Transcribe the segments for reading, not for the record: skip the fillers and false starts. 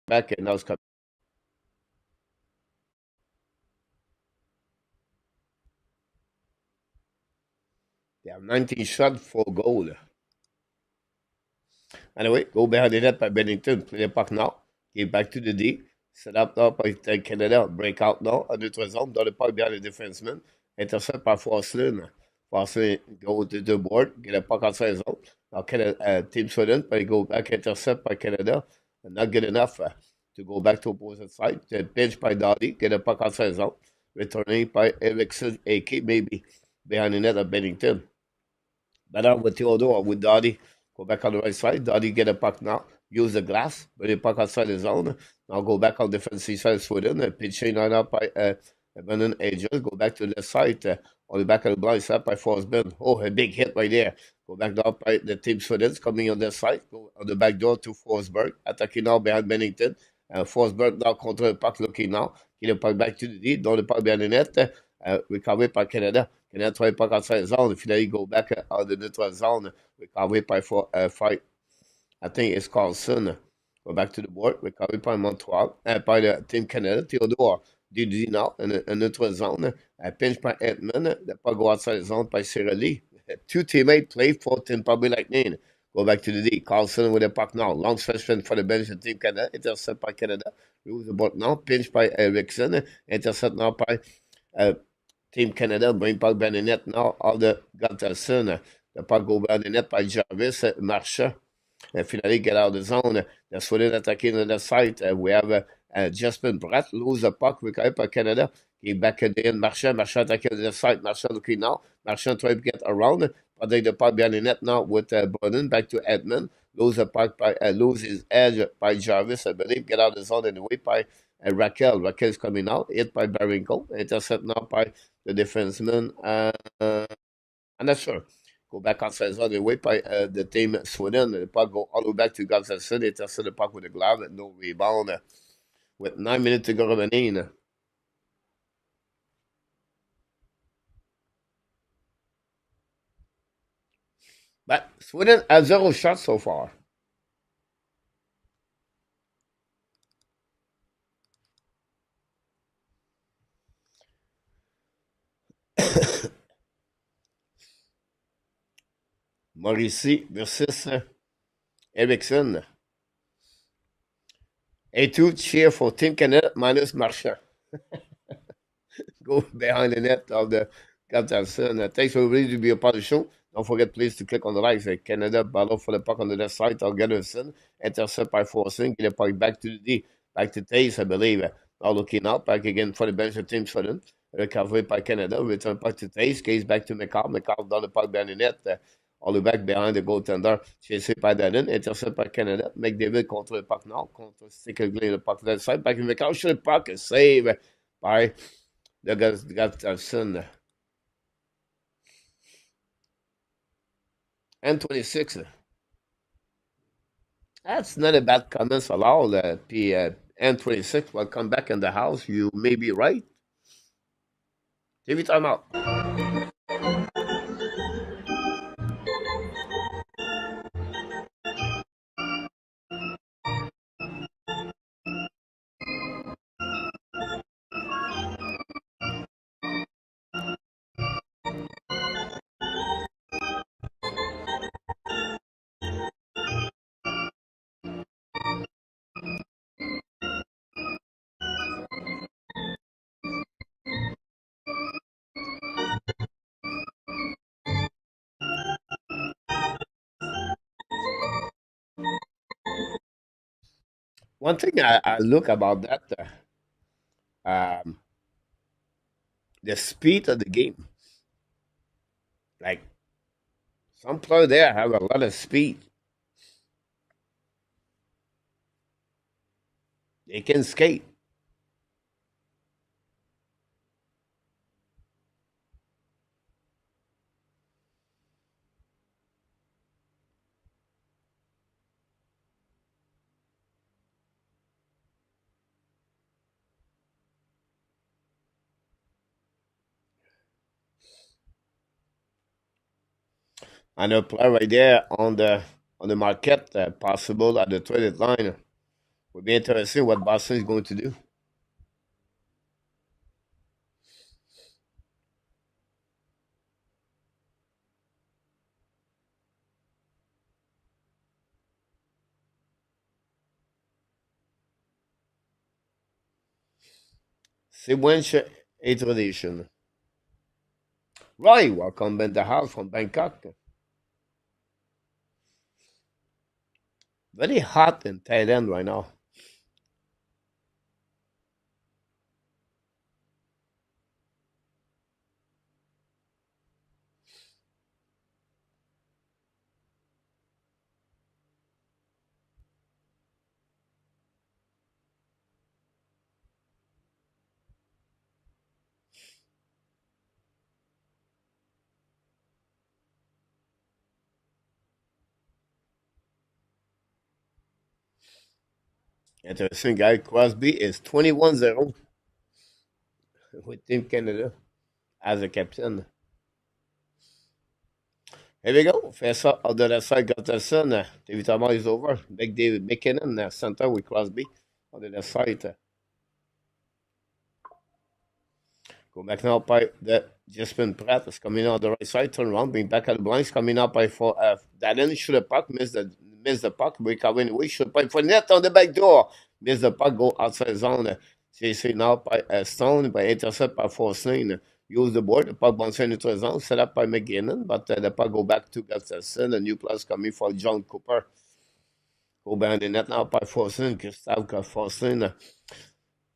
back, and now it's coming. They have 19 shots, 4 goal. Anyway, go behind the net by Bennington. Play the puck now. Give back to the D. Set up now by Canada. Break out now. En notre zone. Dans le puck behind the defenseman. Intercept par Forslin. Forslin go to the board. Get a puck outside the zone. Now Canada, Team Sweden. But go back. Intercept by Canada. And not good enough to go back to opposite side. Pinch by Dottie. Get a puck outside the zone. Returning by Erickson. AK maybe. Behind the net of Bennington. Better with Theodore, with Dottie. Go back on the right side. Dottie get a puck now. Use the glass. Bring the puck outside the zone. Now go back on the defensive side of Sweden. Pitching line up by Brennan Angel. Go back to the left side. On the back of the blind side by Forsberg. Oh, a big hit right there. Go back down by the team Sweden coming on their side. Go on the back door to Forsberg. Attacking now behind Bennington. Forsberg now control the puck looking now. Get the puck back to the D. Dans the puck behind the net. Recovered by Canada. Canada try puck outside the zone. Finalement, go back out the neutral zone. Recovered by fight. I think it's Carlson. Go back to the board. Recovered by Montreal. By the team Canada. Theodore. DD now in the neutral zone. Pinch by Edmond. The puck go outside the zone by Cirelli. Two teammates play for Team Public Lightning. Go back to the D. Carlson with the puck now. Long stretch for the bench of Team Canada. Intercept by Canada. Lose the ball now. Pinch by Erickson. Intercept now by Team Canada. Bring puck behind the net now. All the Gatterson. The puck go behind the net by Jarvis. Marchand. And finally get out of the zone. The Sweden attacking on the side. We have Jasper Bratt lose the puck. Recovered by Canada. Give back again. Marchand. Marchand attacking on the side. Marchand looking now. Marchand trying to get around. Putting the puck behind the net now with Bowden. Back to Edmond. Lose the puck by lose his edge by Jarvis. I believe get out of the zone anyway by Raquel. Raquel's coming out. Hit by Barrinkle. Intercept now by the defenseman. I'm not sure. Go back outside the zone anyway by the team Sweden. The puck go all the way back to Gustafsson. Intercept the puck with the glove. No rebound. With 9 minutes to go remaining. But Sweden has 0 shots so far. Morrissey versus Erickson. A two cheer for Team Canada minus Marchand. Go behind the net of the Captain. Thanks for everybody to be a part of the show. Don't forget, please, to click on the likes. Canada battle for the puck on the left side. Of Gatterson. Intercept by Forcing. Get the puck back to the D. Back to Taze, I believe. Now looking out. Back again for the bench of Team Sweden. Recovery by Canada. Return puck to Taze. Case back to McCall. McCall down the puck behind the net. All the back behind the goaltender. Chasé by Dannon. Intercept by Canada. McDavid contre le puck now. Contre Stickergley le puck left side. Back in McCall. Shoot the puck. Save by the Gatterson. N26. That's not a bad comment at all. N26 will come back in the house. You may be right. TV time out. One thing I look about that, um, the speed of the game. Like some players there have a lot of speed. They can skate. And a player right there on the market, possible at the traded line. Will be interesting what Boston is going to do. Sequential introduction. Roy, welcome in the house from Bangkok. Very hot in Thailand right now. Interesting guy. Crosby is 21-0 with Team Canada as a captain. Here we go. Face up on the other side, Gutterson. David Thomas is over. Big David McKinnon, center with Crosby on the other side. Go back now by the Jasper Pratt is coming out the right side, turn around, bring back at the blinds, coming out by for Dallin, shoot the puck, miss the puck, recover anyway, shoot by for net on the back door, miss the puck, go outside zone. CC now by Stone, by intercept by Forslane. Use the board, the puck bounces into the zone, set up by McGinnon, but the puck go back to Gustafson, a new plus coming for John Cooper. Go behind the net now by Forslane, Gustav Forslane.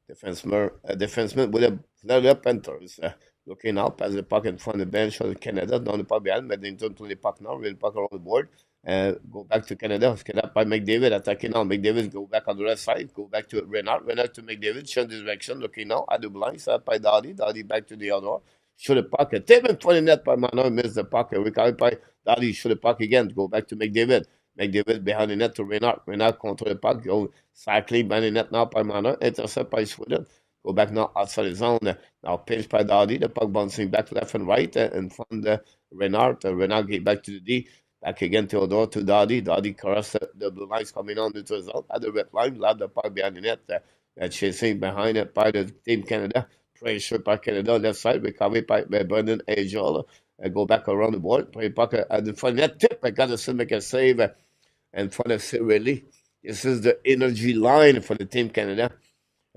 Defenseman with a Florida Panthers. Looking up as the puck in front of the bench of Canada, down the puck behind, Medington to the puck now, real puck around the board. Go back to Canada, get up by McDavid, attacking now. McDavid go back on the left side, go back to Renard, Renard to McDavid, change direction, looking now at the blind, set up by Dowdy, Dowdy back to the other. Shoot the puck, tip in front of the net by Manon, miss the puck, recovered by Dowdy, shoot the puck again, go back to McDavid. McDavid behind the net to Renard. Renard control the puck, go cycling behind the net now by Manon, intercept by Sweden. Go back now outside the zone. Now pinch by Dowdy. The puck bouncing back left and right in front of Renard. Renard get back to the D. Back again Theodore to Dowdy. Dowdy cross the blue lines coming on into the zone. At the red line, lob the puck behind the net. Chasing behind it by the Team Canada. Pressure by Canada left side. Recovery by Brendan Ajol. Go back around the board. Play puck at the front net. Tip. I got to make a save in front of Cirelli. This is the energy line for the Team Canada.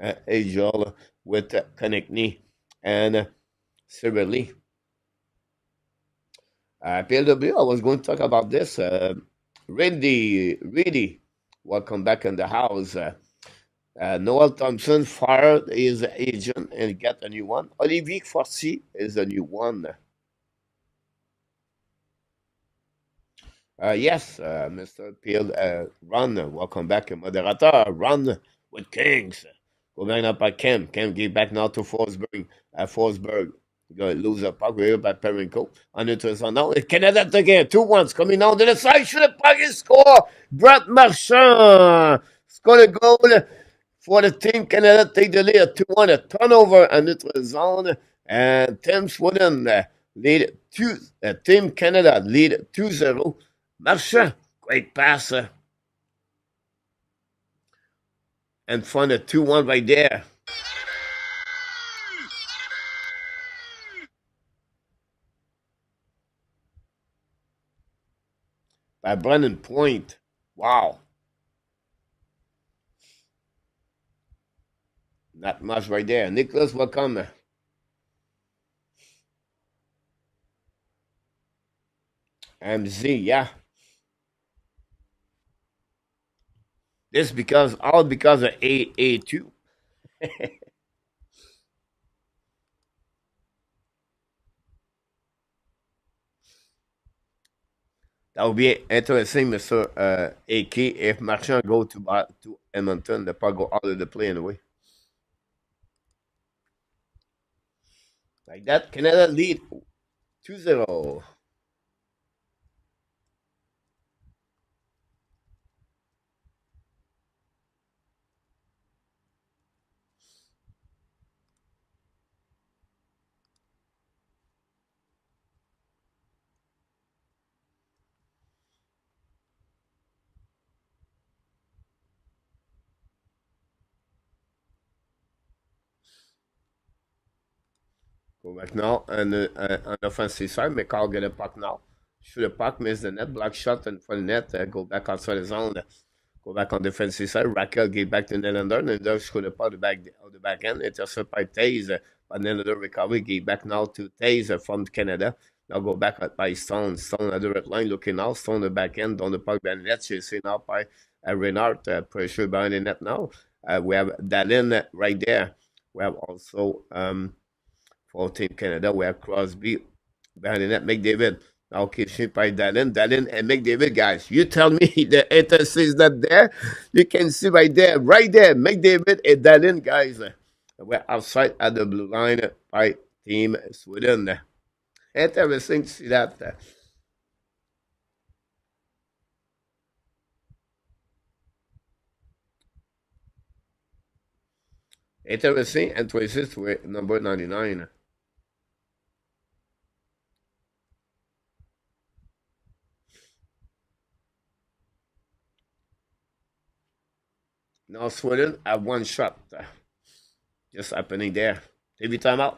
Ajol with Konechny and Cirelli. PLW, I was going to talk about this. Reedy, welcome back in the house. Noel Thompson fired his agent and got a new one. Olivier Forcy is a new one. Yes, Mr. Peel, run. Welcome back, moderator. Run with Kings. Go back up by Kem. Kem give back now to Forsberg. Forsberg. Going to lose a puck here by Perenko. On it is on now. Canada again. 2-1 coming down to the side. Should the puck is score. Brett Marchand scored a goal for the team. Canada take the lead 2-1. A turnover on it was on. And Tim Sweden lead 2. Team Canada lead 2-0. Marchand, great passer. And front of 2-1 right there. By Brennan Point. Wow. Not much right there. Nicholas, welcome. MZ, yeah. This because all because of A2. That would be interesting, Mr. AK, if Marchand go to Edmonton, the puck go out of the play anyway. Like that, Canada lead 2-0. Go back now. And on the offensive side, McCall get a puck now. Shoot a puck, miss the net, block shot in front of the net, go back outside the zone. Go back on defensive side. Raquel get back to Nylander. Nylander scored a puck of the back end. Intercepted by Taze. But Nylander recovery. Get back now to Taze from Canada. Now go back by Stone. Stone at the red line looking now. Stone the back end. On the puck behind the net. Chasing now by Renard. Pressure behind the net now. We have Dallin right there. We have also for Team Canada. We have Crosby behind the net. McDavid. Now shoot by Dallin. Dallin and McDavid, guys. You tell me the interest is not there. You can see right there. Right there. McDavid and Dallin, guys. We're outside at the blue line by Team Sweden. Interesting to see that. Interesting. And 26 with number 99. Now Sweden have one shot. Just happening there. TV timeout.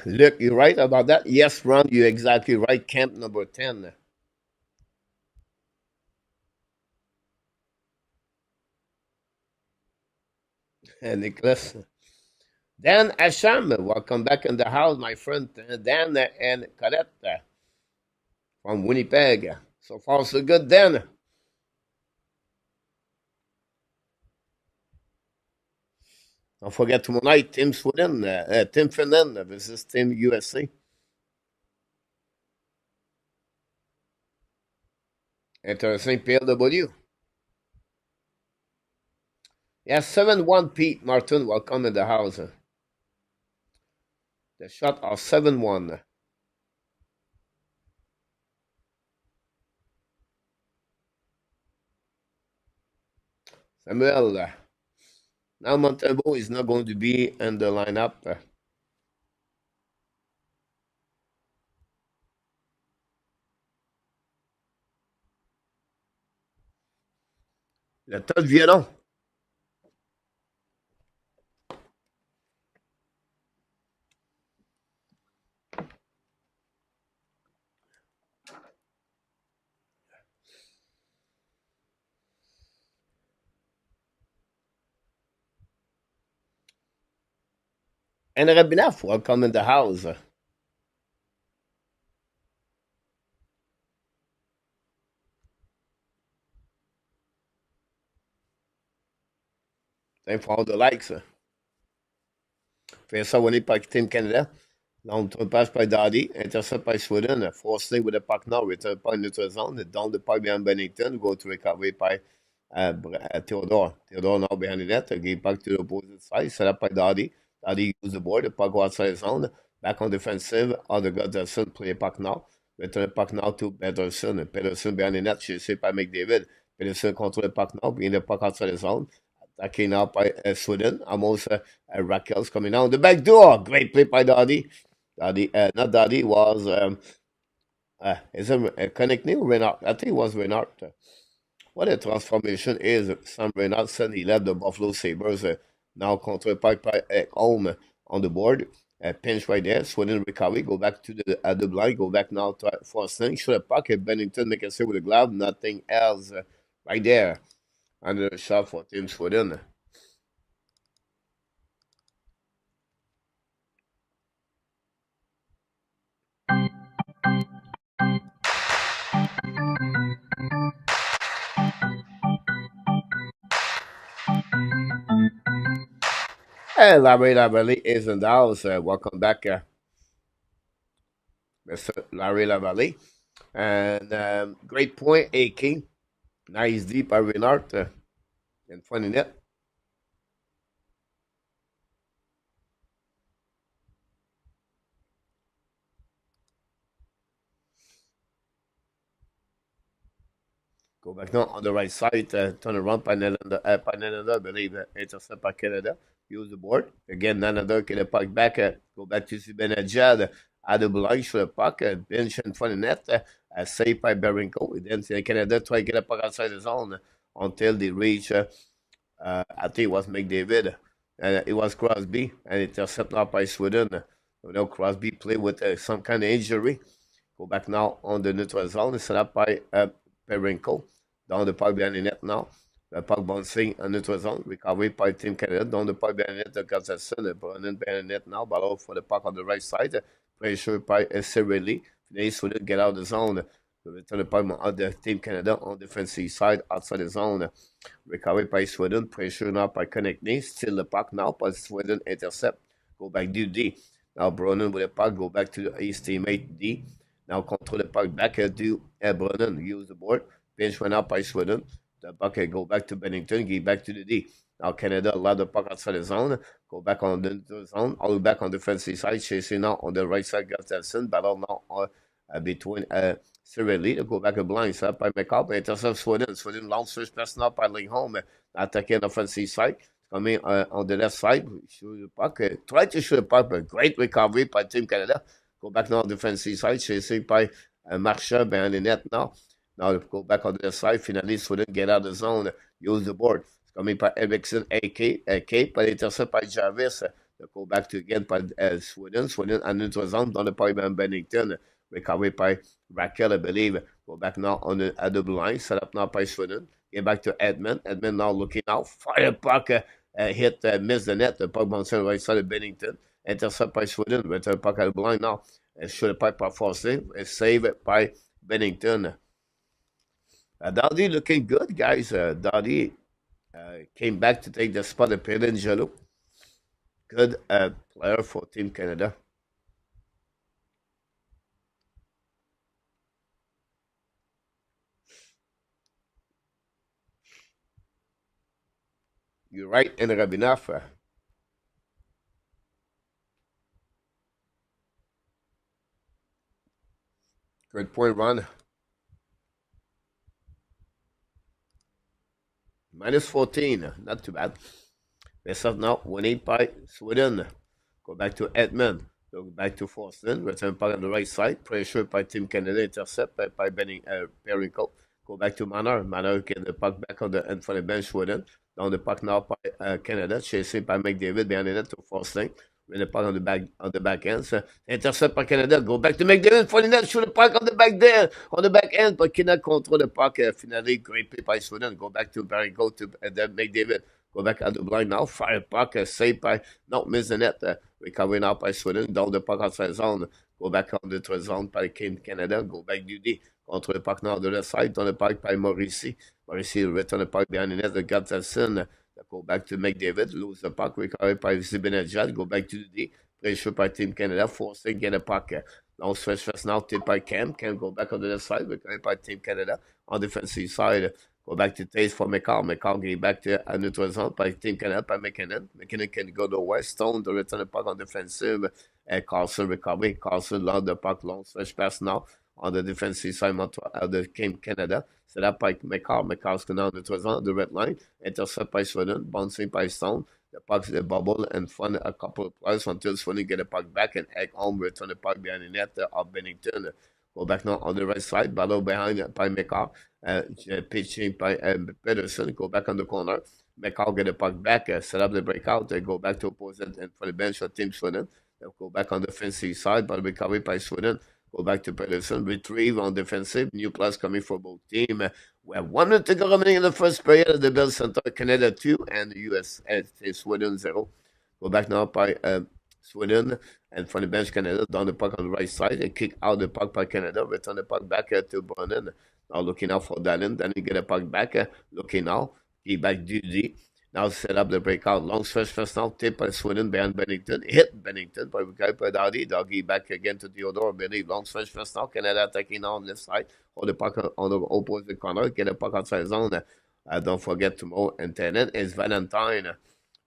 Look, you're right about that. Yes, Ron, you're exactly right. Camp number 10. Nicholas. Dan Asham, welcome back in the house, my friend. Dan and Colette from Winnipeg. So far, so good, Dan. Don't forget tomorrow night, Team Sweden, Team Finland versus Team USA. Interesting PLW. Yeah, 7-1 Pete Martin, welcome in the house. The shot are 7-1. Samuel, now Montembeau is not going to be in the lineup. Le tas de violon. And Rabinaf, welcome in the house. Thanks for all the likes. Fais ça, on est par Team Canada. Donc, on passe par Daddy, intercept by Sweden, forcé with the puck now, return by neutral zone, down the puck behind Bennington, go to recovery by Theodore. Theodore now behind the net, give back to the opposite side, set up by Daddy. Daddy use the board, the puck go outside the zone, back on defensive, other Goodson play the puck now, return the puck now to Pedersen. Pedersen behind the net, chasé by McDavid. Pedersen control the puck now, being the puck outside the zone. Attacking now by Sweden, almost Raquel's coming out the back door. Great play by Daddy. Daddy, not Daddy, was is it connecting Renard? I think it was Renard. What a transformation is Sam Renard said he left the Buffalo Sabres now control Pike by home on the board. Pinch right there, Sweden recovery, go back to the blind, go back now to Forsling, shoot a puck at Bennington, make a save with a glove, nothing else right there. Under the shot for Team Sweden. And Larry Lavallee is in the house. Welcome back, Mr. Larry Lavallee. And great point, AK. Nice deep by Renard in front of net. Go back now on the right side, turn around by Nanada, I believe, intercept by Canada. Use the board. Again, Nanada get a puck back, go back to Zibanejad, at the blind for the puck, bench in front of the net, saved by Barinko. Then Canada try to get a puck outside the zone until they reach, I think it was McDavid, and it was Crosby, and intercept now by Sweden. You know, Crosby played with some kind of injury. Go back now on the neutral zone, set up by Perenko. Down the puck behind the net now. The puck bouncing on neutral zone. Recovery by Team Canada. Down the puck behind the net. The Gustafsson. Brunnen behind the net now. Ball for the puck on the right side. Pressure by Cirelli. Finish with it. Get out of the zone. Return the puck on the Team Canada on the defensive side outside the zone. Recovery by Sweden. Pressure now by Konechny. Still the puck now. But Sweden intercept. Go back to D. Now Brunnen with the puck. Go back to his teammate D. Now control the puck back to Brunnen. Use the board. Pinch went out by Sweden. The puck go back to Bennington. Give back to the D. Now Canada allow the puck outside the zone. Go back on the zone. All the way back on the defensive side. Chasing now on the right side. Gustafsson. Battle now between Cirelli. Go back a blind. Set up by McCall. Intercept Sweden. Sweden long switch pass now by Lingholm. Attacking the offensive side. Coming on the left side. Shoot the puck. Try to shoot the puck. But great recovery by Team Canada. Go back now on the defensive side, chasing by Marchand behind the net now. Now go back on the left side, finally Sweden get out of the zone, use the board. It's coming by Eriksson, Cape, but intercept by Jarvis. Go back to again by Sweden and neutral zone, down the pipe by Bennington. Recovery by Raquel, I believe. Go back now on the double line, set up now by Sweden. Get back to Edmund. Edmund now looking out, fire puck, hit, miss the net. The puck bouncing right side of Bennington. Intercept by Sweden. Return puck at the blind now. Shoot the puck by Foster. Save it by Bennington. Dowdy looking good, guys. Dowdy came back to take the spot of Pelangelo. Good player for Team Canada. You're right, and Rabinoff. Good point run. Minus 14. Not too bad. Best of now. Winning by Sweden. Go back to Edmund. Go back to Forsten. Return puck on the right side. Pressure by Team Canada. Intercept by Perico. Go back to Manor. Manor get the puck back on the in front of bench Sweden. Down the puck now by Canada. Chasing by McDavid behind the net to Forsten. Win the puck on the back end. So intercept by Canada. Go back to McDavid for the net. Shoot the puck on the back there. On the back end. But cannot control the puck. Finally, great play by Sweden. Go back to Barry. Go to McDavid. Go back at the blind now. Fire puck. Saved by not miss the net. Recovery now by Sweden. Down the puck outside zone. Go back on the zone by Canada. Go back duty. Control the puck now on the left side. Down the puck by Maurici. Maurici return the puck behind the net. The Gustafsson. Go back to McDavid, lose the puck, recovered by Zibanejad, go back to the D, pressure by Team Canada, forcing get a puck. Long stretch first now, tipped by Cam. Cam go back on the left side, recovered by Team Canada. On the defensive side, go back to Taste for McCall. McCall get back to a neutral zone by Team Canada, by McKinnon. McKinnon can go to West. Stone to return the puck on defensive. Carlson recovery. Carlson lost the puck, long stretch pass now. On the defensive side of the Team Canada, set up by McCall. McCall's now on the neutral zone, the red line. Intercept by Sweden, bouncing by Stone. The puck's the bubble and fun a couple of players until Sweden get the puck back and Ekholm return the puck behind the net of Bennington. Go back now on the right side, battle behind by McCall. Pitching by Pedersen. Go back on the corner. McCall get the puck back, set up the breakout. They go back to opposite and for the bench of Team Sweden. They'll go back on the defensive side, but recovery by Sweden. Go back to Pedersen, retrieve on defensive. New plus coming for both teams. We have 1 minute to go remaining in the first period at the Bell Center. Canada 2 and the US Sweden 0. Go back now by Sweden and from the bench Canada down the puck on the right side. They kick out the puck by Canada. Return the puck back to Brunnen. Now looking out for Dallin. Then you get a puck back. Looking now. Keep back Dudy. Now set up the breakout. Long stretch first now. Tip by Sweden behind Bennington. Hit Bennington by Dowdy. Doggy back again to Theodore. Believe long stretch first now. Canada attacking now on this side. Hold the puck on the opposite corner. Get the puck outside zone. Don't forget tomorrow. And then is Valentine.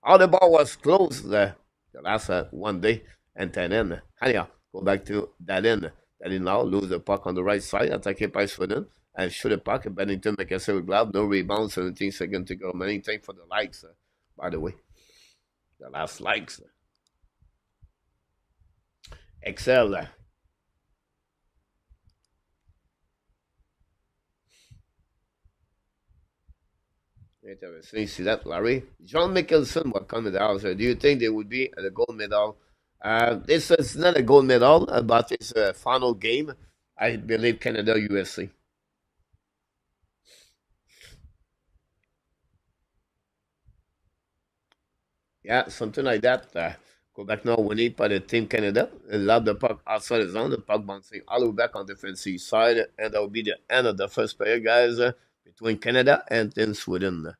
All the ball was close the last one day. And then Hania go back to Dallin. Dallin now lose the puck on the right side. Attacked by Sweden. and shoot the puck. And Bennington make a save glove, no rebound, 17 seconds to go. Many thanks for the likes, by the way. The last likes. Excel. Interesting. See that, Larry? John Mickelson will come with the house. Do you think they would be at a gold medal? This is not a gold medal, but it's a final game. I believe Canada, USA. Yeah, something like that. Quebec now winning by the Team Canada. Lob the puck outside the zone. The puck bouncing all the way back on the defensive side. And that will be the end of the first period, guys, between Canada and Team Sweden.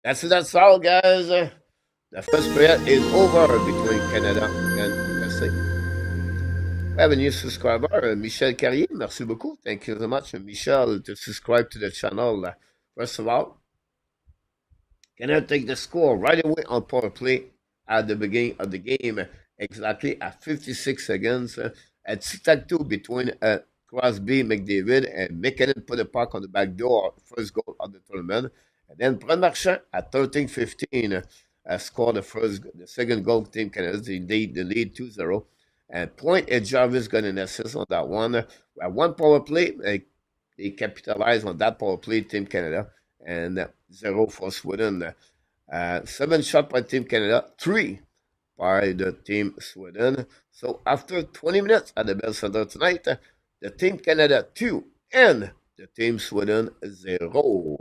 That's all, guys. The first period is over between Canada and USA. We have a new subscriber, Michel Carrier. Merci beaucoup. Thank you so much, Michel, to subscribe to the channel. First of all, Canada take the score right away on power play at the beginning of the game, exactly at 56 seconds. At tic-tac-toe between Crosby, McDavid, and McKinnon put the puck on the back door, first goal of the tournament. And then Brad Marchand at 13:15 scored the second goal. Team Canada, the lead 2-0. And Point and Jarvis got an assist on that one. One power play, they capitalized on that power play, Team Canada, and 0 for Sweden. 7 shot by Team Canada, 3 by the Team Sweden. So after 20 minutes at the Bell Center tonight, the Team Canada 2 and the Team Sweden 0.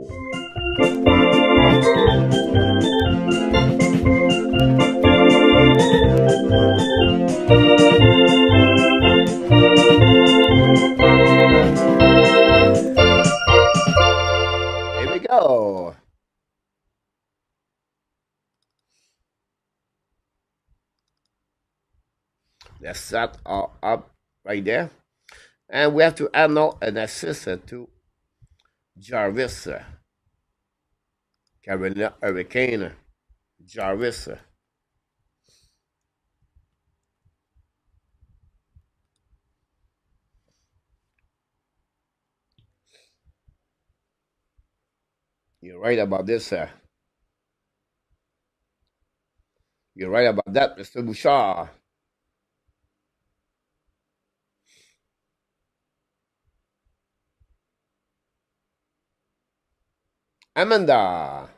Here we go. The stats are up right there. And we have to add now an assist to Jarvis. Carolina Hurricane. Jarvis. You're right about this. You're right about that, Mr. Bouchard. Amanda.